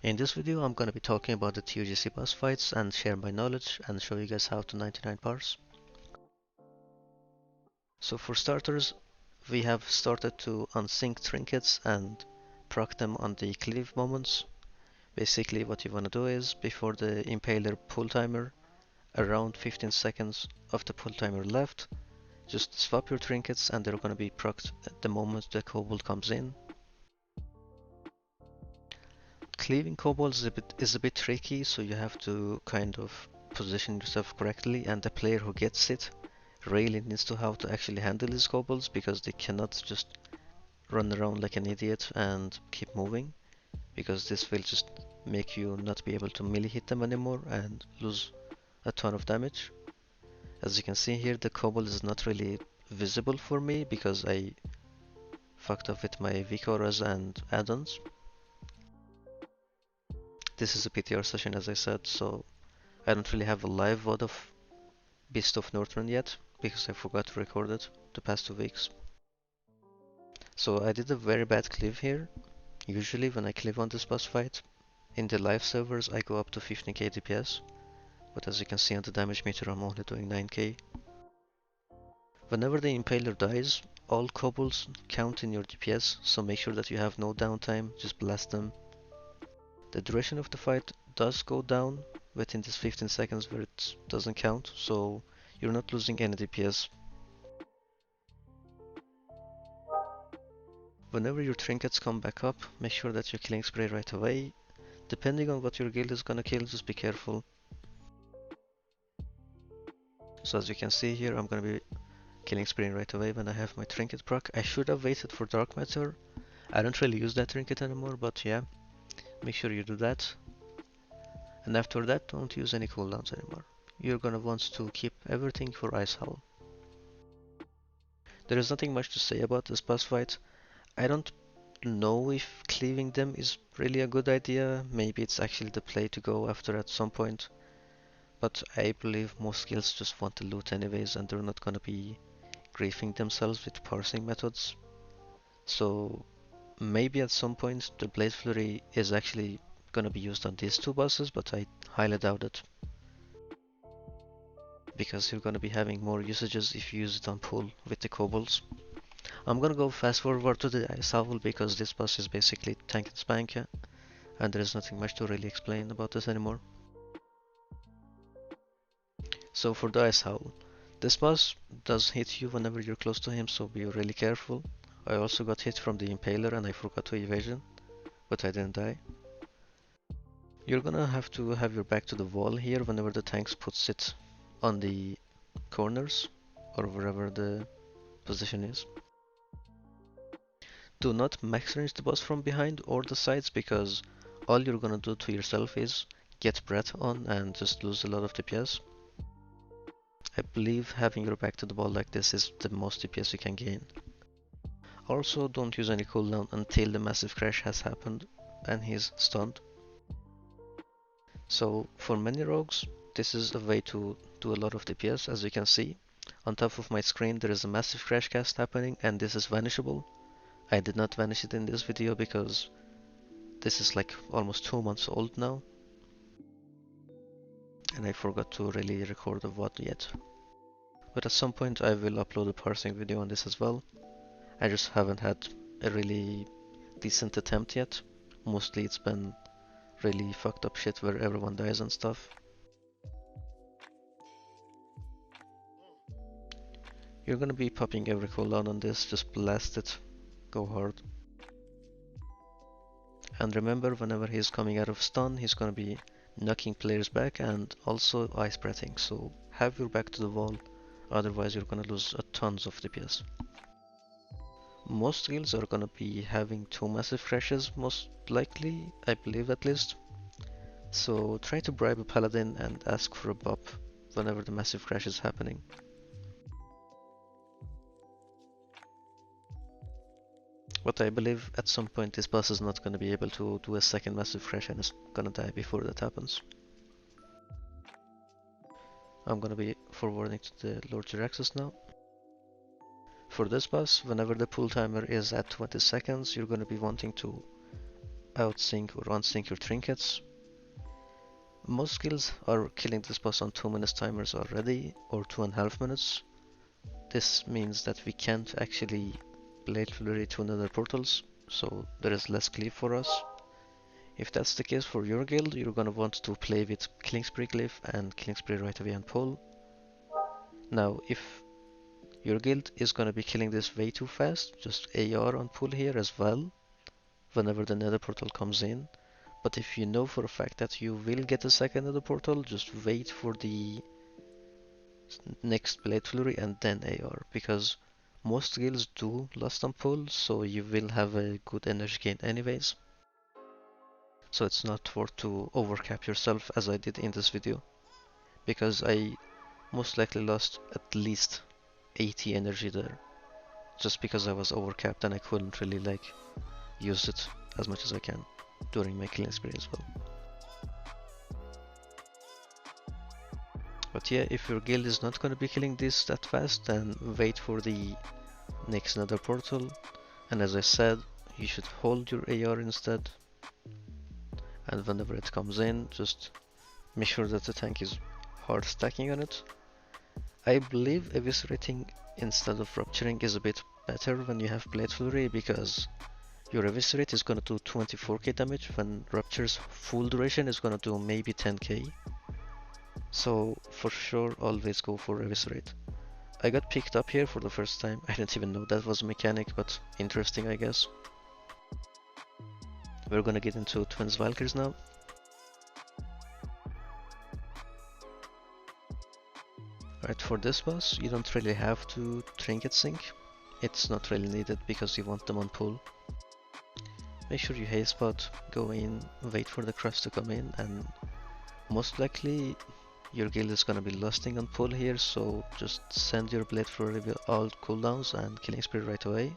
In this video, I'm going to be talking about the TOGC boss fights and share my knowledge and show you guys how to 99 parse. So for starters, we have started to unsync trinkets and proc them on the cleave moments. Basically what you want to do is, before the impaler pull timer, around 15 seconds of the pull timer left, just swap your trinkets and they're going to be procced at the moment the kobold comes in. Cleaving kobolds is a bit tricky, so you have to kind of position yourself correctly, and the player who gets it really needs to how to actually handle these kobolds, because they cannot just run around like an idiot and keep moving, because this will just make you not be able to melee hit them anymore and lose a ton of damage. As you can see here, the kobold is not really visible for me because I fucked up with my weak auras and add-ons. This is a PTR session, as I said, so I don't really have a live VOD of Beast of Northrend yet, because I forgot to record it the past 2 weeks. So I did a very bad cleave here. Usually when I cleave on this boss fight, in the live servers I go up to 15k DPS, but as you can see on the damage meter I'm only doing 9k. Whenever the impaler dies, all kobolds count in your DPS, so make sure that you have no downtime, just blast them. The duration of the fight does go down within this 15 seconds where it doesn't count, so you're not losing any DPS. Whenever your trinkets come back up, make sure that you're killing spray right away. Depending on what your guild is gonna kill, just be careful. So as you can see here, I'm gonna be killing spraying right away when I have my trinket proc. I should have waited for dark matter. I don't really use that trinket anymore, but yeah, make sure you do that. And after that, don't use any cooldowns anymore. You're gonna want to keep everything for Ice Howl. There is nothing much to say about this boss fight. I don't know if cleaving them is really a good idea. Maybe it's actually the play to go after at some point. But I believe most guilds just want the loot anyways, and they're not gonna be griefing themselves with parsing methods. So maybe at some point the Blade Flurry is actually gonna be used on these 2 bosses, but I highly doubt it. Because you're gonna be having more usages if you use it on pull with the kobolds. I'm gonna go fast forward to the Ice Howl because this boss is basically tank and spank, and there is nothing much to really explain about this anymore. So for the Ice Howl, this boss does hit you whenever you're close to him, so be really careful. I also got hit from the Impaler and I forgot to evasion, but I didn't die. You're gonna have to have your back to the wall here whenever the tanks puts it on the corners or wherever the position is. Do not max range the boss from behind or the sides, because all you're gonna do to yourself is get breath on and just lose a lot of DPS. I believe having your back to the wall like this is the most DPS you can gain. Also, don't use any cooldown until the massive crash has happened and he's stunned. So for many rogues, this is a way to do a lot of DPS. As you can see, on top of my screen there is a massive crash cast happening, and this is vanishable. I did not vanish it in this video because this is like almost 2 months old now, and I forgot to really record a VOD yet. But at some point I will upload a parsing video on this as well. I just haven't had a really decent attempt yet. Mostly it's been really fucked up shit where everyone dies and stuff. You're gonna be popping every cooldown on this, just blast it, go hard. And remember, whenever he's coming out of stun, he's gonna be knocking players back and also ice breathing, so have your back to the wall, otherwise you're gonna lose a tons of DPS. Most guilds are gonna be having 2 massive crashes, most likely, I believe at least. So try to bribe a paladin and ask for a buff whenever the massive crash is happening. But I believe at some point this boss is not gonna be able to do a second massive crash and is gonna die before that happens. I'm gonna be forwarding to the Lord Jaraxxus now. For this boss, whenever the pull timer is at 20 seconds, you're gonna be wanting to outsync or unsync your trinkets. Most guilds are killing this boss on 2 minutes timers already, or 2.5 minutes. This means that we can't actually blade flurry to another portals, so there is less cleave for us. If that's the case for your guild, you're gonna want to play with Killing Spree Glyph and Killing Spree right away and pull. Now, if your guild is gonna be killing this way too fast, just AR on pull here as well, whenever the nether portal comes in. But if you know for a fact that you will get a second nether portal, just wait for the next blade flurry and then AR, because most guilds do last on pull, so you will have a good energy gain anyways. So it's not worth to overcap yourself as I did in this video, because I most likely lost at least 80 energy there, just because I was overcapped and I couldn't really like use it as much as I can during my killing spree as well. But yeah, if your guild is not gonna be killing this that fast, then wait for the next nether portal, and as I said, you should hold your AR instead, and whenever it comes in, just make sure that the tank is hard stacking on it. I believe eviscerating instead of rupturing is a bit better when you have blade flurry, because your eviscerate is gonna do 24k damage when rupture's full duration is gonna do maybe 10k. So for sure always go for eviscerate. I got picked up here for the first time. I didn't even know that was a mechanic, but interesting I guess. We're gonna get into Twins Valkyrs now. Alright, for this boss you don't really have to trinket sync. It's not really needed because you want them on pull. Make sure you haste spot, go in, wait for the crush to come in, and most likely your guild is gonna be lusting on pull here, so just send your blade flurry with all cooldowns and killing spree right away.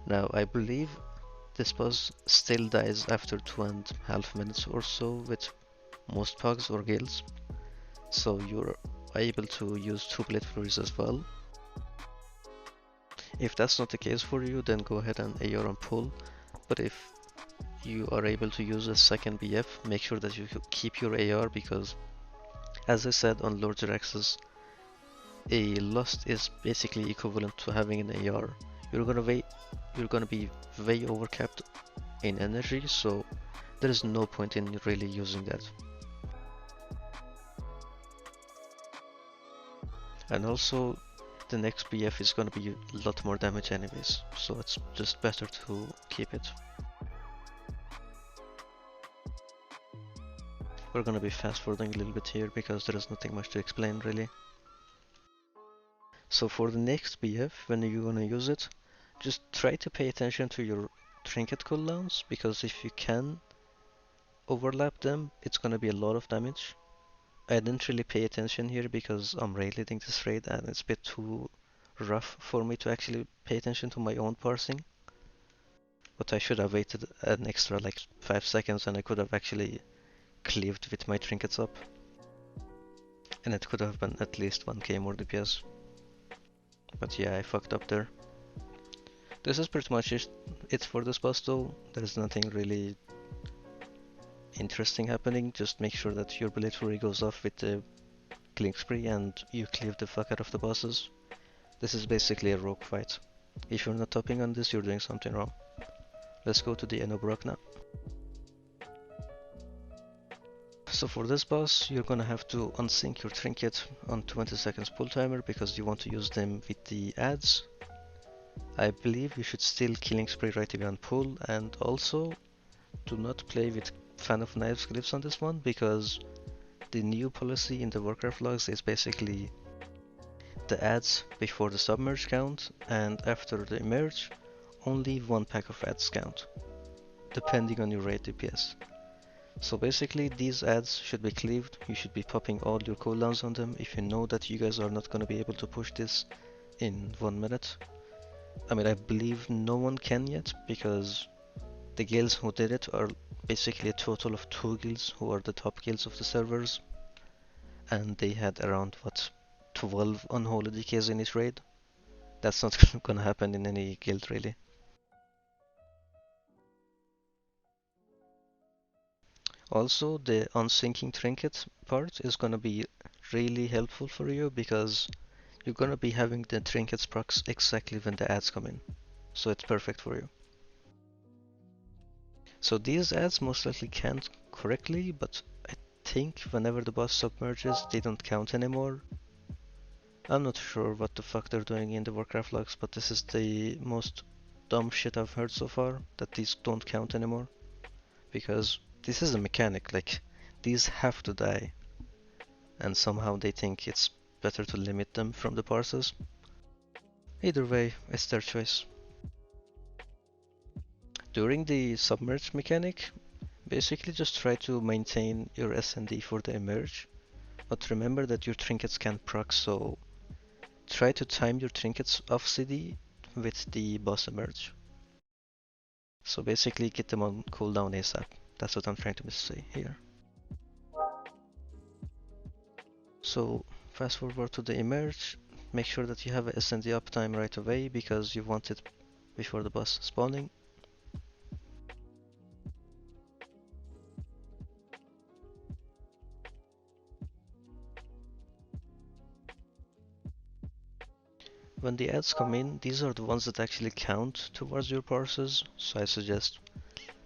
Now I believe this boss still dies after 2.5 minutes or so with most pogs or guilds, so you're able to use 2 blade flurries as well. If that's not the case for you, then go ahead and AR on pull, but if you are able to use a second BF, make sure that you keep your AR, because as I said on Lord Jaraxxus, a lust is basically equivalent to having an AR. You're gonna be way overcapped in energy, so there is no point in really using that. And also the next BF is gonna be a lot more damage anyways, so it's just better to keep it. We're gonna be fast forwarding a little bit here because there is nothing much to explain really. So for the next BF, when you're gonna use it, just try to pay attention to your trinket cooldowns, because if you can overlap them, it's gonna be a lot of damage. I didn't really pay attention here because I'm raid leading this raid and it's a bit too rough for me to actually pay attention to my own parsing. But I should have waited an extra like 5 seconds and I could have actually cleaved with my trinkets up. And it could have been at least 1k more DPS. But yeah, I fucked up there. This is pretty much it for this boss though. There's nothing really interesting happening. Just make sure that your blade flurry goes off with the killing spree and you cleave the fuck out of the bosses. This is basically a rogue fight. If you're not topping on this, you're doing something wrong. Let's go to the Anub'Arak now. So for this boss, you're gonna have to unsync your trinket on 20 seconds pull timer because you want to use them with the ads. I believe you should still killing spree right away on pull, and also do not play with fan of knives glyphs on this one, because the new policy in the Warcraft logs is basically the ads before the submerge count, and after the emerge, only 1 pack of ads count, depending on your raid DPS. So basically these ads should be cleaved. You should be popping all your cooldowns on them if you know that you guys are not going to be able to push this in 1 minute. I mean, I believe no one can yet, because the guilds who did it are basically a total of 2 guilds who are the top guilds of the servers, and they had around what, 12 unholy DKs in each raid. That's not gonna happen in any guild really. Also, the unsinking trinket part is gonna be really helpful for you because you're gonna be having the trinkets procs exactly when the ads come in. So it's perfect for you. So these ads most likely can't correctly, but I think whenever the boss submerges, they don't count anymore. I'm not sure what the fuck they're doing in the Warcraft logs, but this is the most dumb shit I've heard so far, that these don't count anymore. Because this is a mechanic, like, these have to die, and somehow they think it's better to limit them from the parses. Either way, it's their choice. During the submerge mechanic, basically just try to maintain your SND for the emerge, but remember that your trinkets can proc, so try to time your trinkets off CD with the boss emerge. So basically get them on cooldown ASAP. That's what I'm trying to say here. So fast forward to the emerge, make sure that you have a SND uptime right away because you want it before the boss spawning. When the ads come in, these are the ones that actually count towards your parses, so I suggest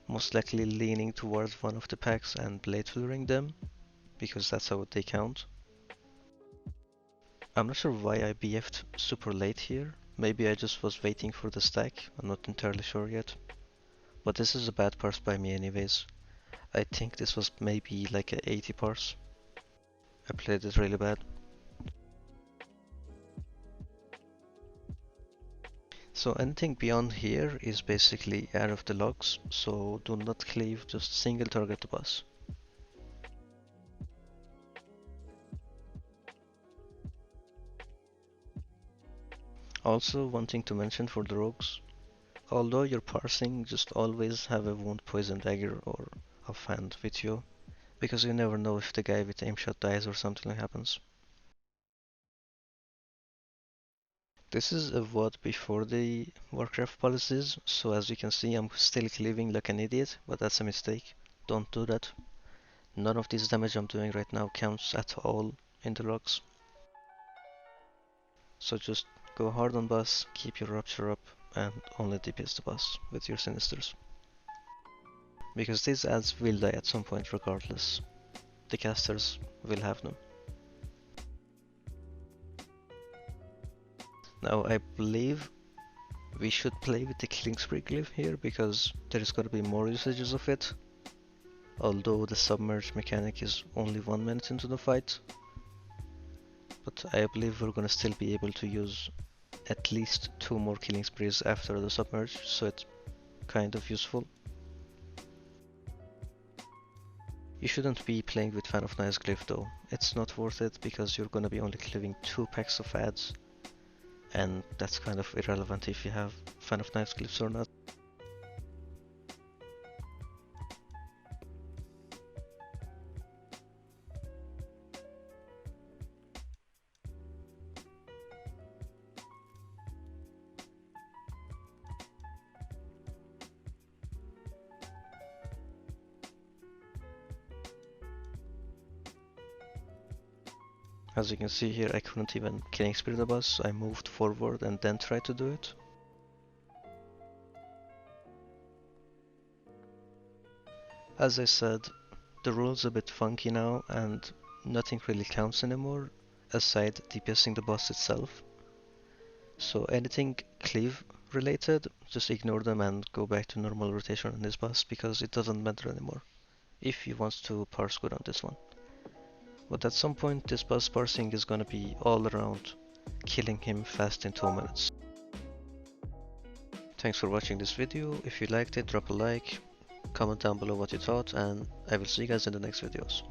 most likely leaning towards one of the packs and blade fluring them, because that's how they count. I'm not sure why I BF'd super late here, maybe I just was waiting for the stack, I'm not entirely sure yet. But this is a bad parse by me anyways. I think this was maybe like a 80 parse. I played it really bad. So anything beyond here is basically out of the logs, so do not cleave, just single target the boss. Also, one thing to mention for the rogues, although you're parsing, just always have a wound poison dagger or offhand with you, because you never know if the guy with aim shot dies or something happens. This is a VOD before the Warcraft policies, so as you can see I'm still cleaving like an idiot, but that's a mistake. Don't do that. None of this damage I'm doing right now counts at all in the logs. So just go hard on boss, keep your Rupture up, and only DPS the boss with your Sinisters. Because these ads will die at some point regardless. The casters will have them. Now I believe we should play with the Killing Spree glyph here because there is gonna be more usages of it. Although the submerge mechanic is only 1 minute into the fight. But I believe we're gonna still be able to use at least 2 more Killing Sprees after the submerge, so it's kind of useful. You shouldn't be playing with Fan of Nice glyph though, it's not worth it because you're gonna be only cleaving 2 packs of ads, and that's kind of irrelevant if you have Fan of Nice glyphs or not. As you can see here, I couldn't even Killing Spree the boss, so I moved forward and then tried to do it. As I said, the rule's a bit funky now and nothing really counts anymore, aside DPSing the boss itself. So anything cleave related, just ignore them and go back to normal rotation on this boss because it doesn't matter anymore, if you want to parse good on this one. But at some point this boss parsing is gonna be all around killing him fast in 2 minutes. Thanks for watching this video. If you liked it, drop a like, comment down below what you thought, and I will see you guys in the next videos.